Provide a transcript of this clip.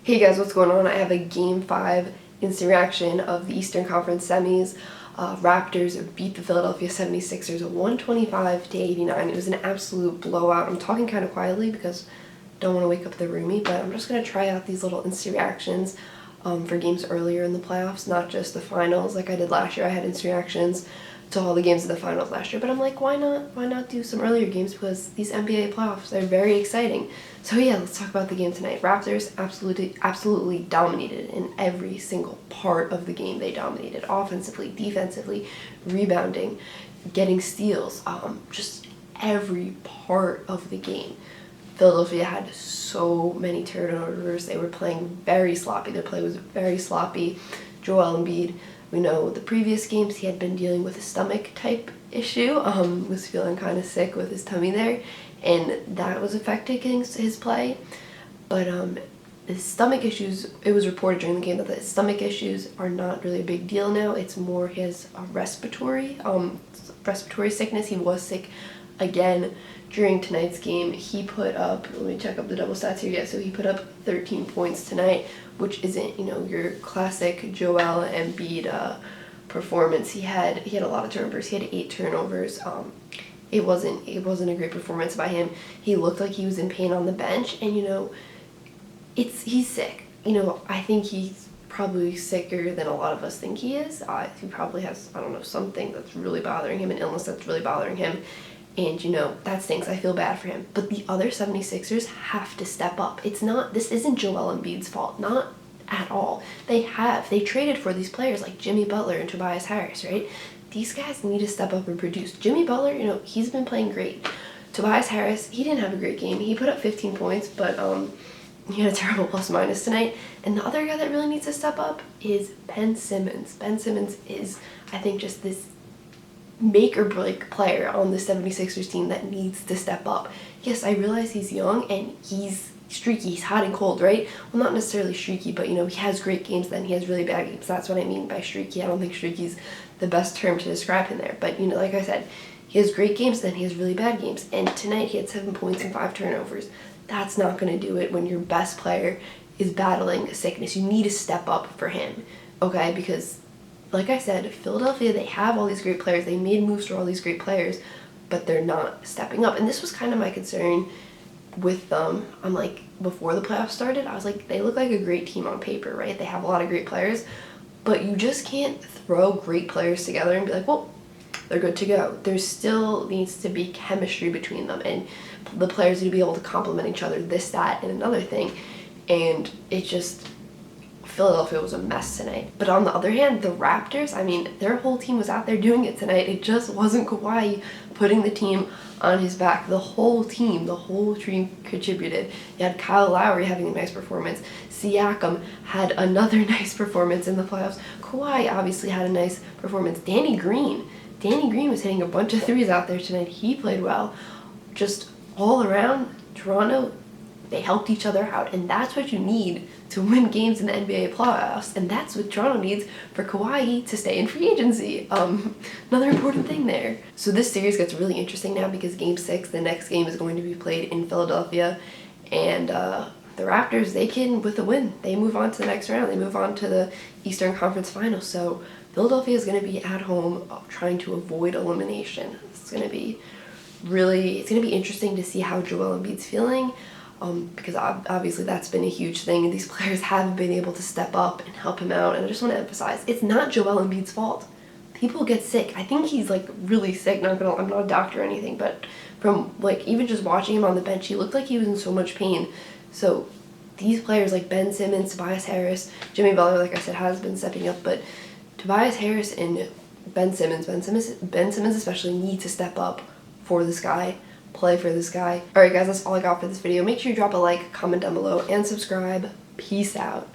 Hey guys, what's going on? I have a Game 5 instant reaction of the Eastern Conference semis. Raptors beat the Philadelphia 76ers 125-89. It was an absolute blowout. I'm talking kind of quietly because I don't want to wake up the roomie, but I'm just going to try out these little instant reactions for games earlier in the playoffs, not just the finals like I did last year. I had instant reactions to all the games of the finals last year, but I'm like, why not do some earlier games, because these NBA playoffs are very exciting. So yeah, let's talk about the game tonight. Raptors absolutely dominated in every single part of the game. They dominated offensively, defensively, rebounding, getting steals, just every part of the game. Philadelphia had so many turnovers. They were playing very sloppy. Their play was very sloppy. Joel Embiid, we know the previous games he had been dealing with a stomach type issue, was feeling kind of sick with his tummy there, and that was affecting his play. But his stomach issues, it was reported during the game that the stomach issues are not really a big deal now. It's more his respiratory sickness. He was sick again during tonight's game. He put up, let me check up the double stats here. Yeah, so he put up 13 points tonight, which isn't, your classic Joel Embiid performance. He had a lot of turnovers. He had 8 turnovers. It wasn't a great performance by him. He looked like he was in pain on the bench, and he's sick. I think he's probably sicker than a lot of us think he is. He probably has, I don't know, something that's really bothering him, an illness that's really bothering him. And, that stinks. I feel bad for him. But the other 76ers have to step up. This isn't Joel Embiid's fault. Not at all. They traded for these players like Jimmy Butler and Tobias Harris, right? These guys need to step up and produce. Jimmy Butler, he's been playing great. Tobias Harris, he didn't have a great game. He put up 15 points, but he had a terrible plus-minus tonight. And the other guy that really needs to step up is Ben Simmons. Ben Simmons is, I think, just this make-or-break player on the 76ers team that needs to step up. Yes, I realize he's young and he's streaky, he's hot and cold, right? Well, not necessarily streaky, but he has great games, then he has really bad games. That's what I mean by streaky. I don't think streaky's the best term to describe him there, but like I said, he has great games, then he has really bad games. And tonight he had 7 points and 5 turnovers. That's not going to do it when your best player is battling a sickness. You need to step up for him, okay? Because like I said, Philadelphia, they have all these great players. They made moves for all these great players, but they're not stepping up. And this was kind of my concern with them. I'm like, before the playoffs started, I was like, they look like a great team on paper, right? They have a lot of great players, but you just can't throw great players together and be like, well, they're good to go. There still needs to be chemistry between them, and the players need to be able to complement each other, this, that, and another thing. And it just, Philadelphia was a mess tonight. But on the other hand, the Raptors, their whole team was out there doing it tonight. It just wasn't Kawhi putting the team on his back. The whole team contributed. You had Kyle Lowry having a nice performance. Siakam had another nice performance in the playoffs. Kawhi obviously had a nice performance. Danny Green was hitting a bunch of threes out there tonight. He played well. Just all around, Toronto, they helped each other out, and that's what you need to win games in the NBA playoffs, and that's what Toronto needs for Kawhi to stay in free agency. Another important thing there. So this series gets really interesting now because Game 6, the next game, is going to be played in Philadelphia, and the Raptors, they can, with a win, they move on to the next round. They move on to the Eastern Conference Finals. So Philadelphia is going to be at home trying to avoid elimination. It's going to be interesting to see how Joel Embiid's feeling. Because obviously that's been a huge thing, and these players haven't been able to step up and help him out. And I just want to emphasize, it's not Joel Embiid's fault. People get sick. I think he's really sick. I'm not a doctor or anything, but from even just watching him on the bench, he looked like he was in so much pain. So these players like Ben Simmons, Tobias Harris, Jimmy Butler, like I said, has been stepping up, but Tobias Harris and Ben Simmons especially, need to step up for this guy. Play for this guy. Alright guys, that's all I got for this video. Make sure you drop a like, comment down below, and subscribe. Peace out.